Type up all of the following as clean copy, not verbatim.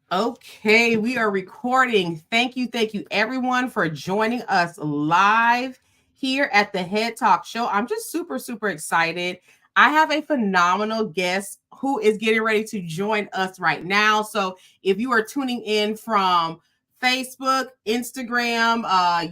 Okay, we are recording. Thank you, everyone, for joining us live here at the Head Talk Show. I'm just super excited. I have a phenomenal guest who is getting ready to join us right now. So, if you are tuning in from Facebook, Instagram,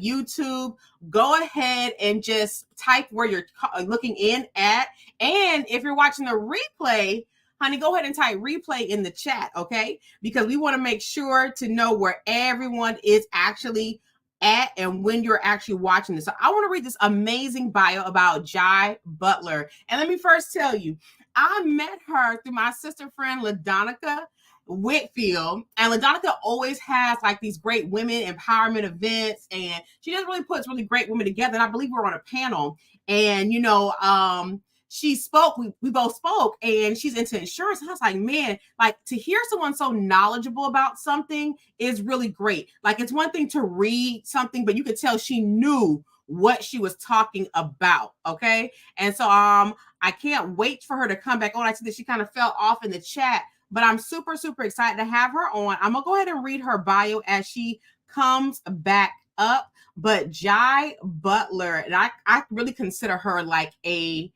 YouTube, go ahead and just type where you're looking in at. And if you're watching the replay, honey, go ahead and type replay in the chat, okay? Because we want to make sure to know where everyone is actually at and when you're actually watching this. So I want to read this amazing bio about Jai Bulter. And let me first tell you, I met her through my sister friend LaDonica Whitfield, and LaDonica always has like these great women empowerment events, and she just really puts really great women together. And I believe we were on a panel, and she spoke, we both spoke, and she's into insurance. And I was like, man, like to hear someone so knowledgeable about something is really great. Like it's one thing to read something, but you could tell she knew what she was talking about. Okay. And so I can't wait for her to come back on. I see that she kind of fell off in the chat, but I'm super excited to have her on. I'm gonna go ahead and read her bio as she comes back up. But Jai Bulter, and I really consider her like a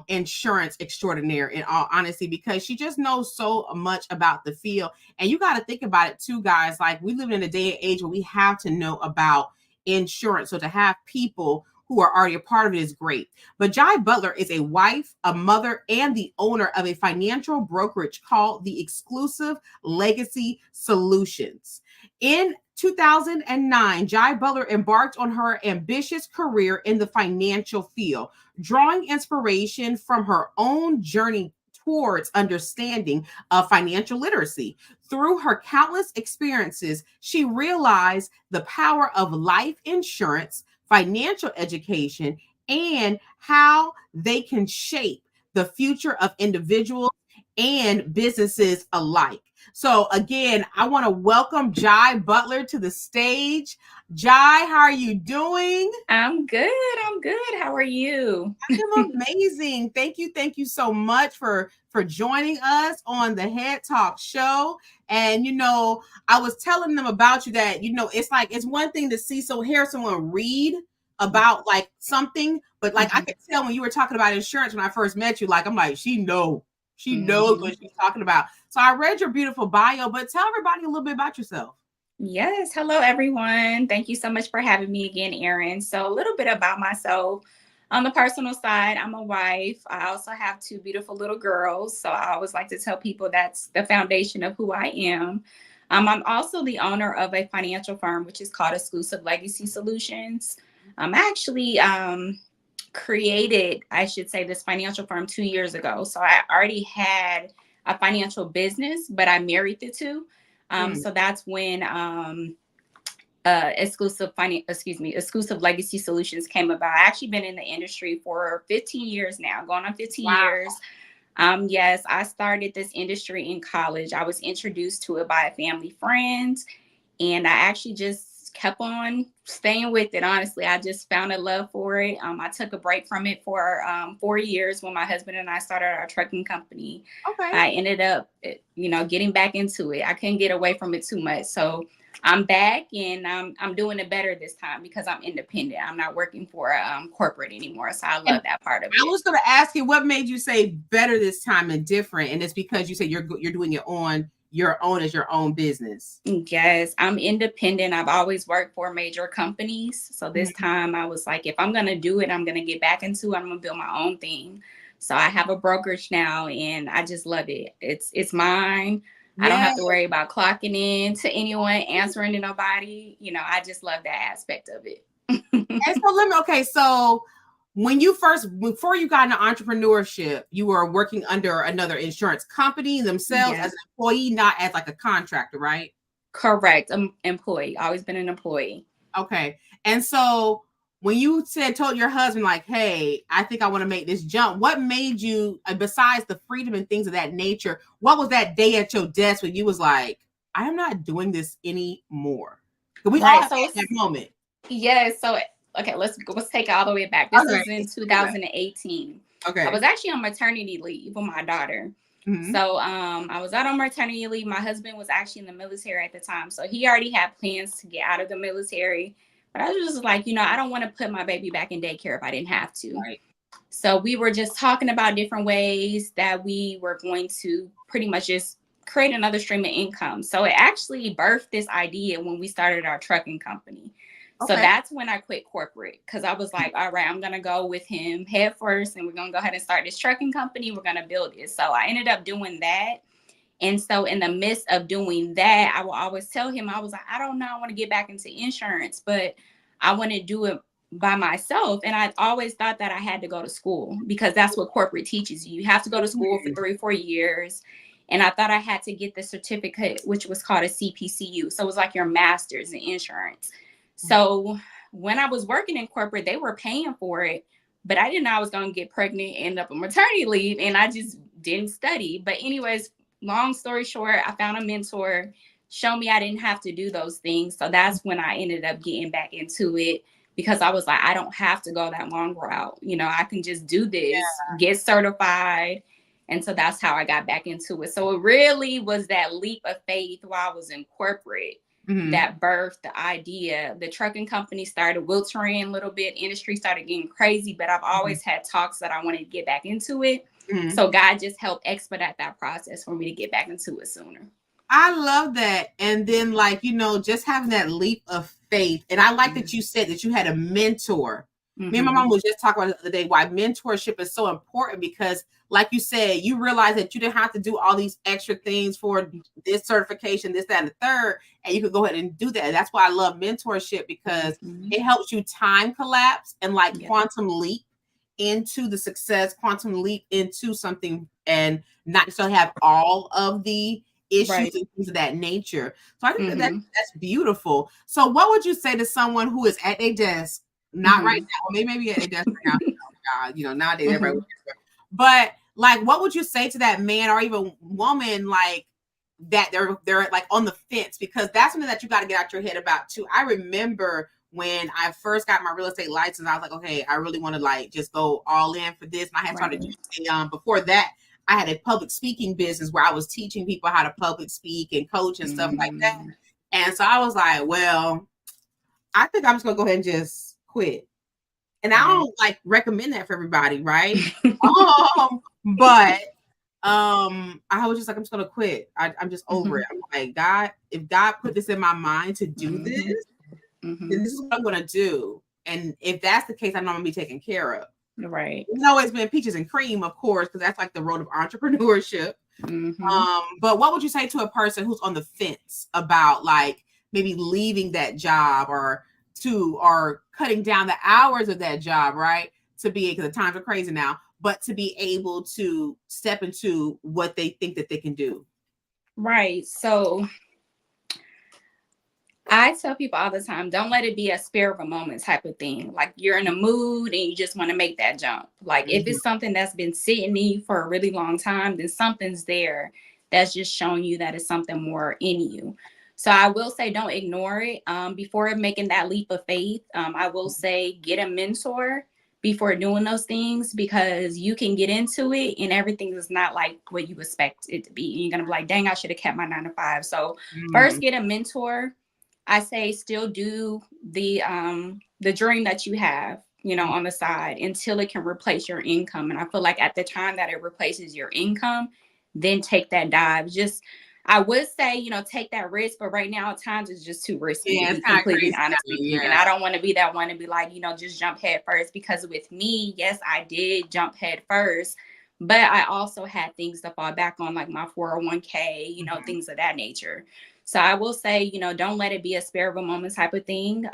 insurance extraordinaire, in all honesty, because she just knows so much about the field. And you got to think about it too, guys. Like we live in a day and age where we have to know about insurance. So to have people who are already a part of it is great. But Jai Bulter is a wife, a mother, and the owner of a financial brokerage called the Exclusive Legacy Solutions. In 2009, Jai Bulter embarked on her ambitious career in the financial field, drawing inspiration from her own journey towards understanding of financial literacy. Through her countless experiences, she realized the power of life insurance, financial education, and how they can shape the future of individuals and businesses alike. So again, I want to welcome Jai Bulter to the stage. Jai, how are you doing? I'm good. I'm good. How are you? I'm amazing. Thank you so much for joining us on the Head Talk Show. And I was telling them about you that it's like it's one thing to hear someone read about like something, but like I could tell when you were talking about insurance when I first met you, like I'm like she knows what she's talking about. So I read your beautiful bio, but tell everybody a little bit about yourself. Yes. Hello, everyone. Thank you so much for having me again, Erin. So, a little bit about myself. On the personal side, I'm a wife. I also have two beautiful little girls. So, I always like to tell people that's the foundation of who I am. I'm also the owner of a financial firm, which is called Exclusive Legacy Solutions. I actually created, I should say, this financial firm 2 years ago. So, I already had a financial business, but I married the two. So that's when exclusive legacy solutions came about. I actually been in the industry for 15 years now, going on 15 Wow. years. Yes, I started this industry in college. I was introduced to it by a family friend, and I actually just kept on staying with it. Honestly, I just found a love for it. I took a break from it for 4 years when my husband and I started our trucking company. Okay. I ended up, getting back into it. I couldn't get away from it too much. So I'm back, and I'm doing it better this time because I'm independent. I'm not working for corporate anymore. So I love that part of I it. was going to ask you what made you say better this time and different, and it's because you said you're doing it on your own as your own business. Yes, I'm independent. I've always worked for major companies. So this time I was like, if I'm going to do it, I'm going to get back into it. I'm going to build my own thing. So I have a brokerage now, and I just love it. It's mine. I don't have to worry about clocking in to anyone, answering to nobody. I just love that aspect of it. And so before you got into entrepreneurship, you were working under another insurance company themselves as an employee, not as like a contractor, right? Correct. I'm employee. Always been an employee. Okay. And so when you told your husband, like, hey, I think I want to make this jump, what made you, besides the freedom and things of that nature, what was that day at your desk when you was like, I am not doing this anymore? We all have that moment. Yes. So okay, let's take it all the way back. This was in 2018. Okay. I was actually on maternity leave with my daughter. Mm-hmm. So I was out on maternity leave. My husband was actually in the military at the time. So he already had plans to get out of the military. But I was just like, I don't want to put my baby back in daycare if I didn't have to. Right. So we were just talking about different ways that we were going to pretty much just create another stream of income. So it actually birthed this idea when we started our trucking company. So Okay. that's when I quit corporate, because I was like, all right, I'm going to go with him head first, and we're going to go ahead and start this trucking company. We're going to build it. So I ended up doing that. And so in the midst of doing that, I will always tell him, I was like, I don't know, I want to get back into insurance, but I want to do it by myself. And I always thought that I had to go to school, because that's what corporate teaches you. You have to go to school for 3 or 4 years. And I thought I had to get the certificate, which was called a CPCU. So it was like your master's in insurance. So when I was working in corporate, they were paying for it, but I didn't know I was going to get pregnant and end up on maternity leave. And I just didn't study. But anyways, long story short, I found a mentor, showed me I didn't have to do those things. So that's when I ended up getting back into it, because I was like, I don't have to go that long route. I can just do this, get certified. And so that's how I got back into it. So it really was that leap of faith while I was in corporate that birthed the idea. The trucking company started wilting a little bit. Industry started getting crazy, but I've always had talks that I wanted to get back into it. So God just helped expedite that process for me to get back into it sooner. I love that. And then, like, just having that leap of faith. And I like that you said that you had a mentor. Me and my mom was just talking about the other day why mentorship is so important, because, like you said, you realize that you didn't have to do all these extra things for this certification, this, that, and the third, and you could go ahead and do that. And that's why I love mentorship, because it helps you time collapse and quantum leap into the success, quantum leap into something, and not necessarily have all of the issues and things of that nature. So I think that that's beautiful. So what would you say to someone who is at a desk, not right now, or maybe at a desk right now, nowadays everybody, but like, what would you say to that man or even woman, like, that they're like on the fence? Because that's something that you got to get out your head about too. I remember when I first got my real estate license, I was like, okay, I really want to like just go all in for this. And I had started before that, I had a public speaking business where I was teaching people how to public speak and coach and stuff like that. And so I was like, well, I think I'm just gonna go ahead and just quit. And I don't like recommend that for everybody, right? But I was just like, I'm just gonna quit. I'm just over it. I'm like, God, if God put this in my mind to do this, then this is what I'm gonna do. And if that's the case, I know I'm gonna be taken care of. Right. It's always been peaches and cream, of course, because that's like the road of entrepreneurship. But what would you say to a person who's on the fence about like maybe leaving that job or cutting down the hours of that job, right? To be, because the times are crazy now, but to be able to step into what they think that they can do. Right. So I tell people all the time, don't let it be a spare of a moment type of thing. Like you're in a mood and you just want to make that jump. Like if it's something that's been sitting in you for a really long time, then something's there that's just showing you that it's something more in you. So I will say, don't ignore it. Before making that leap of faith, I will say get a mentor before doing those things, because you can get into it and everything is not like what you expect it to be. You're going to be like, dang, I should have kept my 9 to 5. So first get a mentor. I say still do the dream that you have, on the side until it can replace your income. And I feel like at the time that it replaces your income, then take that dive. Just, I would say, take that risk, but right now at times it's just too risky to be completely honest with you. And I don't want to be that one to be like, just jump head first, because with me, yes, I did jump head first, but I also had things to fall back on, like my 401k, things of that nature. So I will say, don't let it be a spare of a moment type of thing.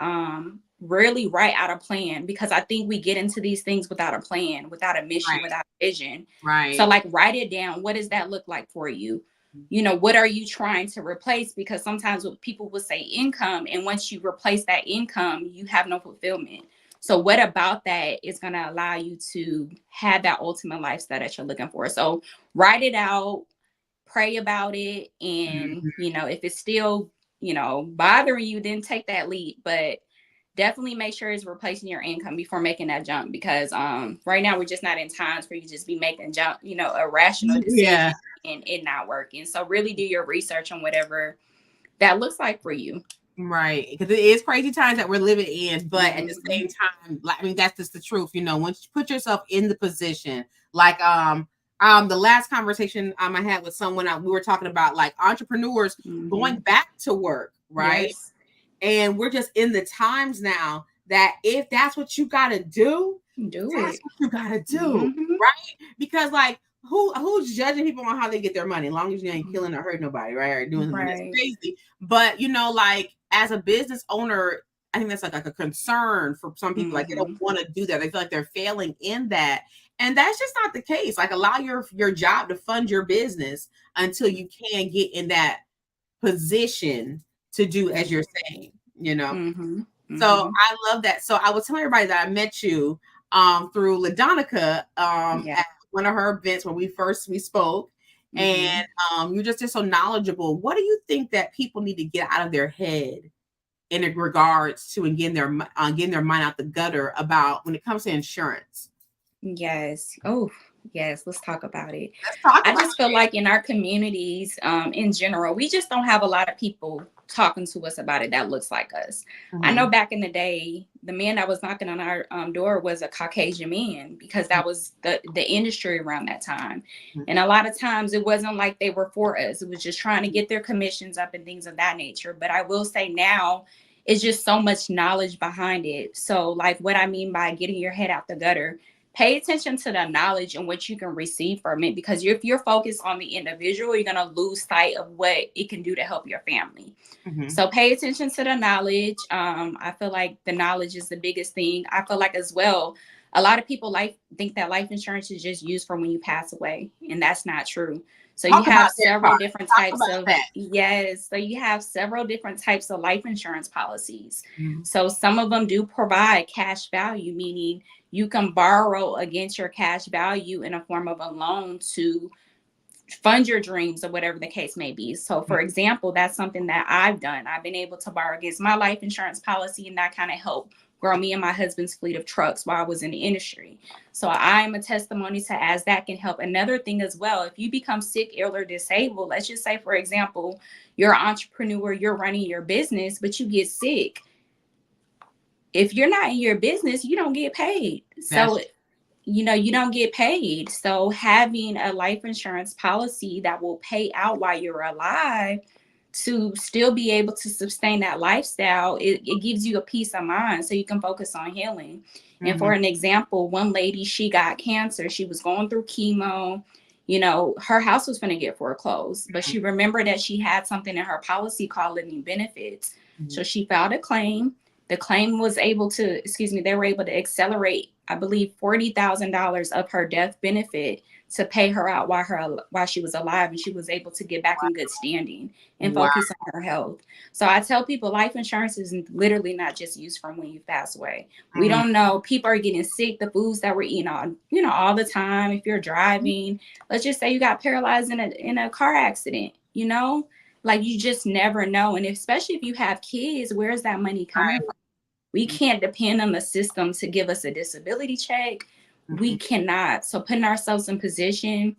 Really write out a plan, because I think we get into these things without a plan, without a mission, without a vision. Right. So like write it down. What does that look like for you? What are you trying to replace? Because sometimes people will say income, and once you replace that income, you have no fulfillment. So what about that is going to allow you to have that ultimate lifestyle that you're looking for? So write it out. Pray about it, and if it's still bothering you, then take that leap. But definitely make sure it's replacing your income before making that jump, because right now we're just not in times for you to just be making jump, irrational Yeah. decisions and it not working. So really do your research on whatever that looks like for you. Right, because it is crazy times that we're living in, but at the Mm-hmm. same time, like, I mean, that's just the truth. Once you put yourself in the position, like the last conversation I had with someone, we were talking about like entrepreneurs Mm-hmm. going back to work, right? Yes. And we're just in the times now that if that's what you got to do, Do that's it. what you got to do, Mm-hmm. right? Because like who's judging people on how they get their money, as long as you ain't killing or hurting nobody, right? Or doing something that's Right. crazy. But like as a business owner, I think that's like a concern for some people. Like they don't Mm-hmm. want to do that. They feel like they're failing in that. And that's just not the case. Like allow your job to fund your business until you can get in that position to do as you're saying. Mm-hmm. So Mm-hmm. I love that. So I was telling everybody that I met you through LaDonica Yeah. at one of her events when we spoke. And Mm-hmm. you're just so knowledgeable. What do you think that people need to get out of their head in regards to getting their mind out the gutter about when it comes to insurance? Yes. Oh, yes. Let's talk about it. Let's talk I about just feel like in our communities, in general, we just don't have a lot of people talking to us about it that looks like us. it. I know Mhm. back in the day, the man that was knocking on our door was a Caucasian man, because that was the industry around that time. Mhm. And a lot of times it wasn't like they were for us. It was just trying to get their commissions up and things of that nature. But I will say now, it's just so much knowledge behind it. So, like, what I mean by getting your head out the gutter, pay attention to the knowledge and what you can receive from it, because if you're focused on the individual, you're going to lose sight of what it can do to help your family. Mhm. So pay attention to the knowledge. I feel like the knowledge is the biggest thing. I feel like as well, a lot of people think that life insurance is just used for when you pass away, and that's not true. So you Talk about have that several part. different Talk types about of, that. yes, so you have several different types of life insurance policies. Mhm. So some of them do provide cash value, meaning you can borrow against your cash value in a form of a loan to fund your dreams or whatever the case may be. So, for example, that's something that I've done. I've been able to borrow against my life insurance policy, and that kind of helped grow me and my husband's fleet of trucks while I was in the industry. So, I'm a testimony to as that can help. Another thing as well, if you become sick, ill, or disabled, let's just say, for example, you're an entrepreneur, you're running your business, but you get sick. If you're not in your business, you don't get paid. So, That's you don't get paid. So having a life insurance policy that will pay out while you're alive to still be able to sustain that lifestyle, it gives you a peace of mind so you can focus on healing. And for Mhm. an example, one lady, she got cancer. She was going through chemo. Her house was going to get foreclosed, but she remembered that she had something in her policy called living benefits. So Mhm. she filed a claim. The claim was able to, excuse me, they were able to accelerate, I believe, $40,000 of her death benefit to pay her out while she was alive, and she was able to get back in good standing and Wow. focus on her health. So I tell people life insurance is literally not just used for when you pass away. We Mhm. don't know. People are getting sick. The foods that we're eating all the time. If you're driving, let's just say you got paralyzed in a car accident, like you just never know. And especially if you have kids, where's that money coming from? We can't depend on the system to give us a disability check. We Mhm. cannot. So putting ourselves in position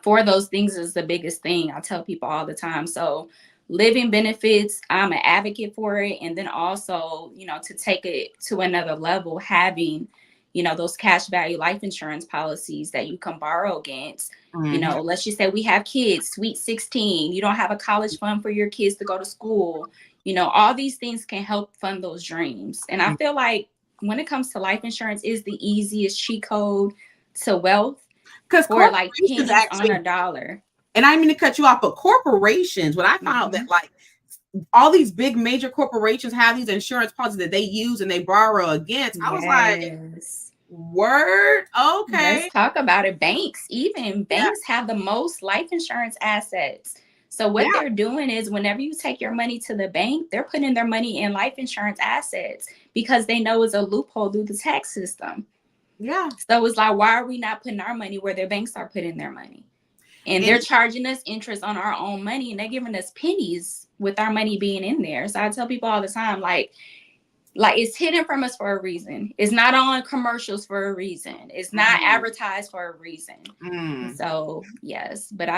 for those things is the biggest thing. I tell people all the time. So living benefits, I'm an advocate for it. And then also, to take it to another level, having, those cash value life insurance policies that you can borrow against. Mhm. Let's just say we have kids, sweet 16, you don't have a college fund for your kids to go to school. All these things can help fund those dreams. And I feel like when it comes to life insurance, is the easiest cheat code to wealth Because for like corporations pennies on actually, a dollar. and I didn't mean to cut you off, but corporations, when I found out that Mm-hmm. like all these big major corporations have these insurance policies that they use and they borrow against, I was like, Yes. word, Let's okay, talk about it. Even yeah, banks have the most life insurance assets. So what yeah, they're doing is whenever you take your money to the bank, they're putting their money in life insurance assets because they know it's a loophole through the tax system. yeah. So it's like, why are we not putting our money where their banks are putting their money? And And they're charging us interest on our own money, and they're giving us pennies with our money being in there. So I tell people all the time, like, Like, it's hidden from us for a reason. It's not on commercials for a reason. It's not advertised for a reason. And so yes, but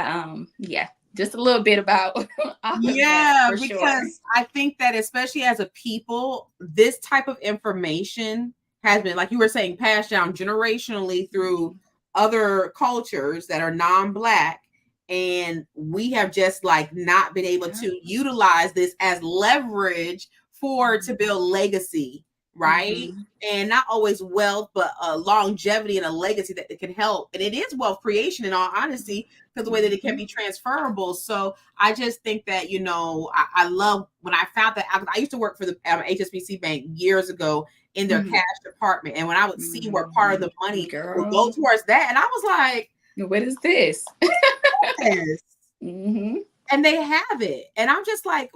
yeah, just a little bit about all of that Yeah, for sure. because I think that especially as a people, this type of information has been, like you were saying, passed down generationally through other cultures that are non-black, and we have just like not been able to utilize this as leverage for to build legacy, right? And not always wealth, but a longevity and a legacy that can help. And it is wealth creation, in all honesty, because the way that it can be transferable. So I just think that, I love when I found that I used to work for the HSBC Bank years ago in their cash department. And when I would see where part of the money would go Girl, towards that, and I was like, what is this? yes. And they have it. And I'm just like,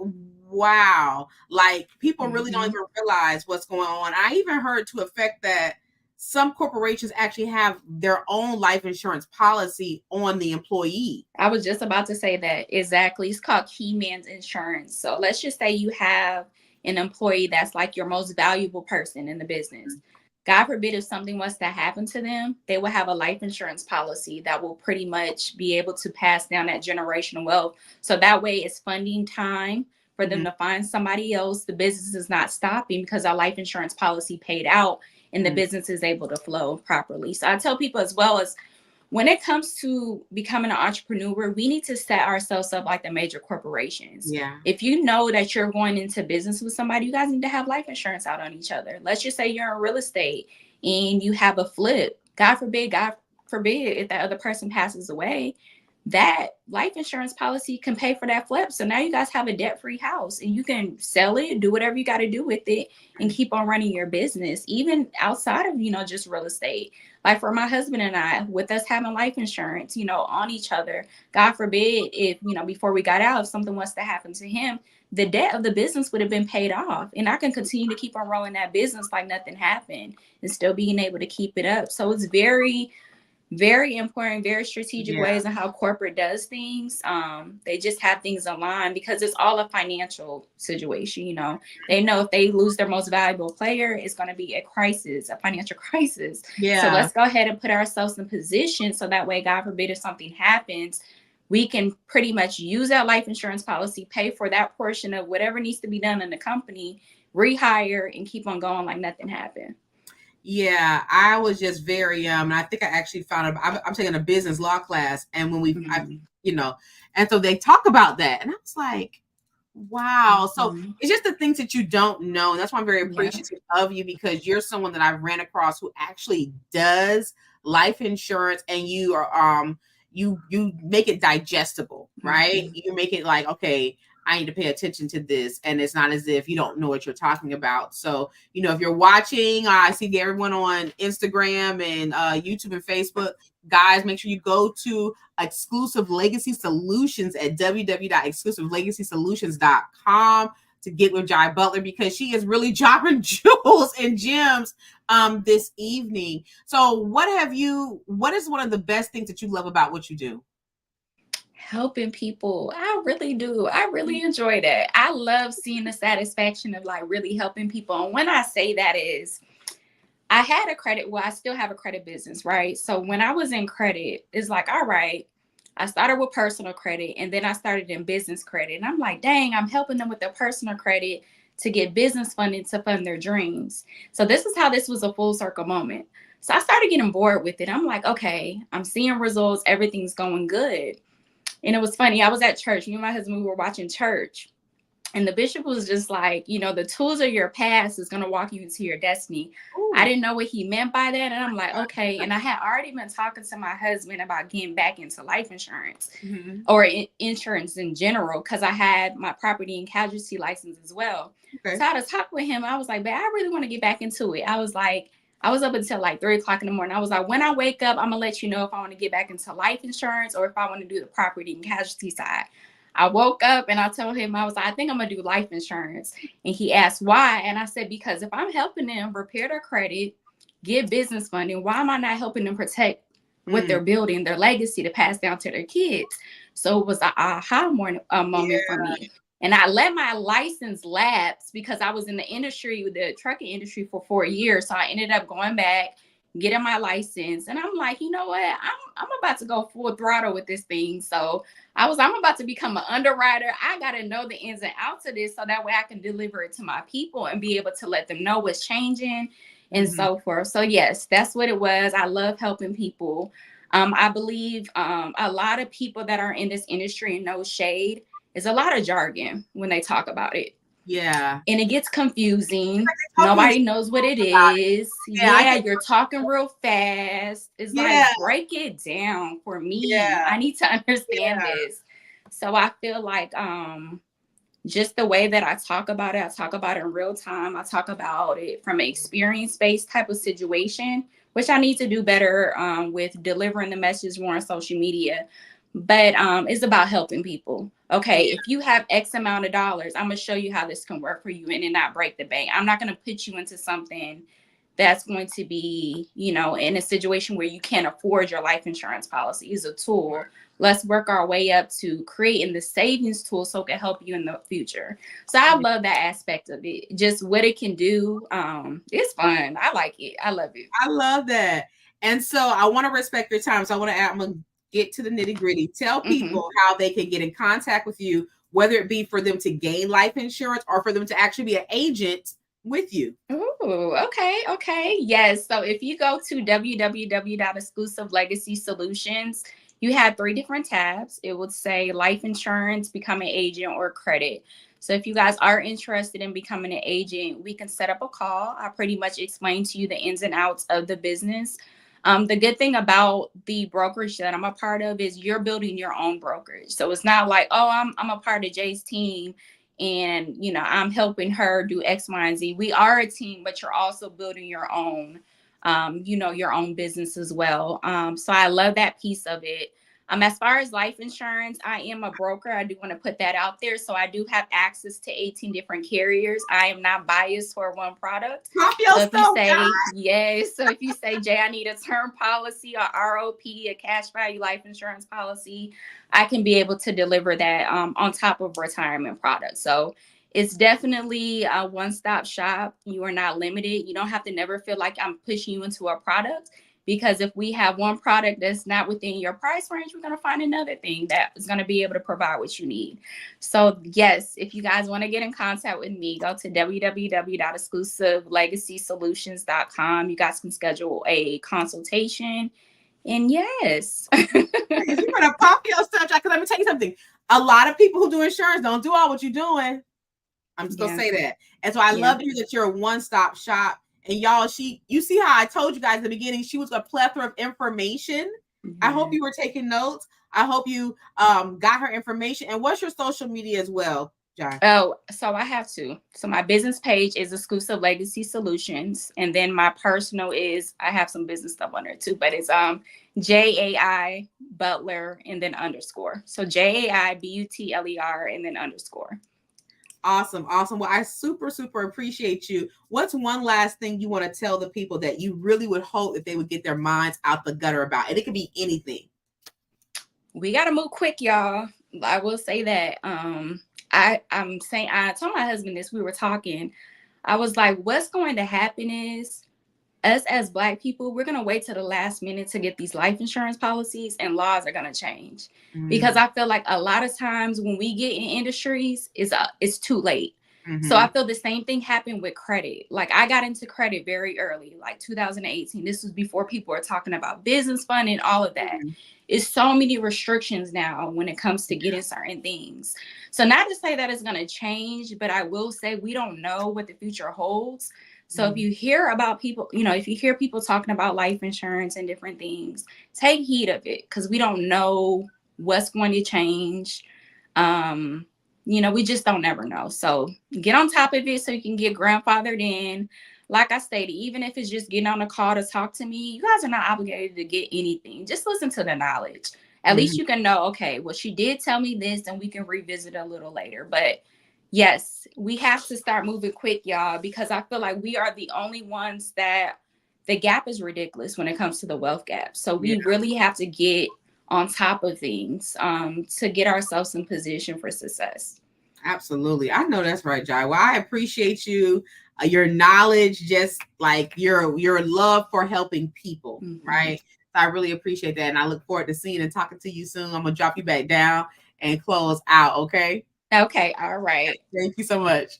wow. Like, people really don't even realize what's going on. I even heard to effect that some corporations actually have their own life insurance policy on the employee. I was just about to say that. Exactly. It's called key man's insurance. So let's just say you have an employee that's like your most valuable person in the business. God forbid if something was to happen to them, they will have a life insurance policy that will pretty much be able to pass down that generational wealth. So that way it's funding time for them to find somebody else. The business is not stopping because our life insurance policy paid out and the business is able to flow properly. So I tell people as well, as when it comes to becoming an entrepreneur, we need to set ourselves up like the major corporations. Yeah. If you know that you're going into business with somebody, you guys need to have life insurance out on each other. Let's just say you're in real estate and you have a flip. God forbid, if that other person passes away, that life insurance policy can pay for that flip. So now you guys have a debt-free house and you can sell it, do whatever you got to do with it and keep on running your business, even outside of, just real estate. Like for my husband and I, with us having life insurance, on each other, God forbid if, before we got out, if something was to happen to him, the debt of the business would have been paid off. And I can continue to keep on rolling that business like nothing happened and still being able to keep it up. So it's very, very important, very strategic ways on how corporate does things. They just have things aligned because it's all a financial situation. They know if they lose their most valuable player, it's going to be a crisis, a financial crisis. So let's go ahead and put ourselves in position so that way, God forbid, if something happens, we can pretty much use that life insurance policy, pay for that portion of whatever needs to be done in the company, rehire, and keep on going like nothing happened. Yeah, I was just very and I think I actually found out. I'm taking a business law class, and when and so they talk about that, and I was like, wow. So it's just the things that you don't know, and that's why I'm very appreciative of you, because you're someone that I've ran across who actually does life insurance, and you are you make it digestible, right? You make it like, okay, I need to pay attention to this. And it's not as if you don't know what you're talking about. So, if you're watching, I see everyone on Instagram and YouTube and Facebook. Guys, make sure you go to Exclusive Legacy Solutions at www.exclusivelegacysolutions.com to get with Jai Bulter, because she is really dropping jewels and gems this evening. So what is one of the best things that you love about what you do? Helping people. I really do. I really enjoy that. I love seeing the satisfaction of like really helping people. And when I say that is, I still have a credit business, right? So when I was in credit, it's like, all right, I started with personal credit and then I started in business credit. And I'm like, dang, I'm helping them with their personal credit to get business funding to fund their dreams. So this is how this was a full circle moment. So I started getting bored with it. I'm like, okay, I'm seeing results. Everything's going good. And it was funny. I was at church. Me and my husband, we were watching church. And the bishop was just like, the tools of your past is going to walk you into your destiny. Ooh. I didn't know what he meant by that. And I'm like, okay. And I had already been talking to my husband about getting back into life insurance or insurance in general, because I had my property and casualty license as well. Okay. So I had to talk with him. I was like, babe, I really want to get back into it. I was up until like 3:00 in the morning. I was like, when I wake up, I'm going to let you know if I want to get back into life insurance or if I want to do the property and casualty side. I woke up and I told him, I was like, I think I'm going to do life insurance. And he asked why. And I said, because if I'm helping them repair their credit, get business funding, why am I not helping them protect what they're building, their legacy to pass down to their kids? So it was an aha moment for me. And I let my license lapse because I was in the industry, with the trucking industry, for 4 years. So I ended up going back, getting my license. And I'm like, you know what? I'm about to go full throttle with this thing. So I'm about to become an underwriter. I got to know the ins and outs of this so that way I can deliver it to my people and be able to let them know what's changing and so forth. So yes, that's what it was. I love helping people. I believe a lot of people that are in this industry, and no shade, is a lot of jargon when they talk about it. Yeah. And it gets confusing. Talking Nobody knows what it is. Yeah, I Yeah, get you're talking real fast. It's Yeah. like, break it down for me. Yeah. I need to understand Yeah. this. So I feel like just the way that I talk about it, I talk about it in real time. I talk about it from an experience-based type of situation, which I need to do better with delivering the message more on social media. But it's about helping people. Okay, Yeah. if you have X amount of dollars, I'm gonna show you how this can work for you and then not break the bank. I'm not gonna put you into something that's going to be, in a situation where you can't afford your life insurance policy. Is a tool. Let's work our way up to creating the savings tool so it can help you in the future. So I love that aspect of it. Just what it can do. It's fun. I like it. I love it. I love that. And so I want to respect your time. So I want to I'm gonna get to the nitty-gritty. Tell people how they can get in contact with you, whether it be for them to gain life insurance or for them to actually be an agent with you. Ooh, okay. Yes. So if you go to www.exclusivelegacysolutions, you have 3 different tabs. It would say life insurance, become an agent, or credit. So if you guys are interested in becoming an agent, we can set up a call. I pretty much explain to you the ins and outs of the business. The good thing about the brokerage that I'm a part of is you're building your own brokerage. So it's not like, oh, I'm a part of Jay's team and I'm helping her do X, Y, and Z. We are a team, but you're also building your own your own business as well. So I love that piece of it. As far as life insurance, I am a broker. I do want to put that out there. So I do have access to 18 different carriers. I am not biased for one product. Pop your So if you stuff, say guys. yes, so if you say, Jay, I need a term policy, or ROP, a cash value life insurance policy, I can be able to deliver that on top of retirement products. So it's definitely a one-stop shop. You are not limited. You don't have to never feel like I'm pushing you into a product, because if we have one product that's not within your price range, we're going to find another thing that is going to be able to provide what you need. So yes, if you guys want to get in contact with me, go to www.exclusivelegacysolutions.com. You guys can schedule a consultation. And yes. You're gonna pop your stuff. Because let me tell you something. A lot of people who do insurance don't do all what you're doing. I'm just gonna say that. And so I love you that you're a one-stop shop. And y'all, you see how I told you guys in the beginning, she was a plethora of information. I hope you were taking notes. I hope you got her information. And what's your social media as well, Jai? Oh, so I have to. So my business page is Exclusive Legacy Solutions, and then my personal is, I have some business stuff on there too, but it's JAI Butler and then underscore. So JAI BUTLER and then underscore. Awesome. Well, I super appreciate you. What's one last thing you want to tell the people that you really would hope that they would get their minds out the gutter about? And it could be anything. We got to move quick, y'all. I will say that. I told my husband this, we were talking. I was like, what's going to happen is us as Black people, we're going to wait till the last minute to get these life insurance policies, and laws are going to change. Because I feel like a lot of times when we get in industries, it's too late. So I feel the same thing happened with credit. Like I got into credit very early, like 2018. This was before people were talking about business fund and all of that. It's so many restrictions now when it comes to getting certain things. So not to say that it's going to change, but I will say we don't know what the future holds. So if you hear about people, if you hear people talking about life insurance and different things, take heed of it, because we don't know what's going to change. We just don't ever know. So get on top of it so you can get grandfathered in. Like I stated, even if it's just getting on a call to talk to me, you guys are not obligated to get anything. Just listen to the knowledge. At least you can know, okay, well, she did tell me this, and we can revisit a little later. But yes, we have to start moving quick, y'all, because I feel like we are the only ones that the gap is ridiculous when it comes to the wealth gap. So we really have to get on top of things to get ourselves in position for success. Absolutely. I know that's right, Jai. Well, I appreciate you, your knowledge, just like your love for helping people, right? So I really appreciate that. And I look forward to seeing and talking to you soon. I'm gonna drop you back down and close out, okay? Okay, all right. Thank you so much.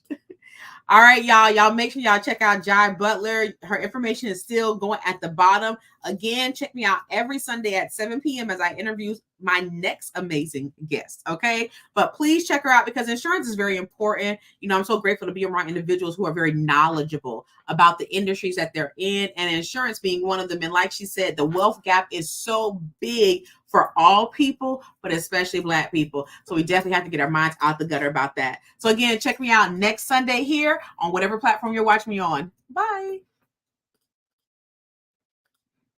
All right, y'all. Y'all make sure y'all check out Jai Butler. Her information is still going at the bottom. Again, check me out every Sunday at 7 p.m. as I interview my next amazing guest. Okay. But please check her out because insurance is very important. You know, I'm so grateful to be around individuals who are very knowledgeable about the industries that they're in, and insurance being one of them. And like she said, the wealth gap is so big for all people, but especially Black people. So we definitely have to get our minds out the gutter about that. So again, check me out next Sunday here on whatever platform you're watching me on. Bye.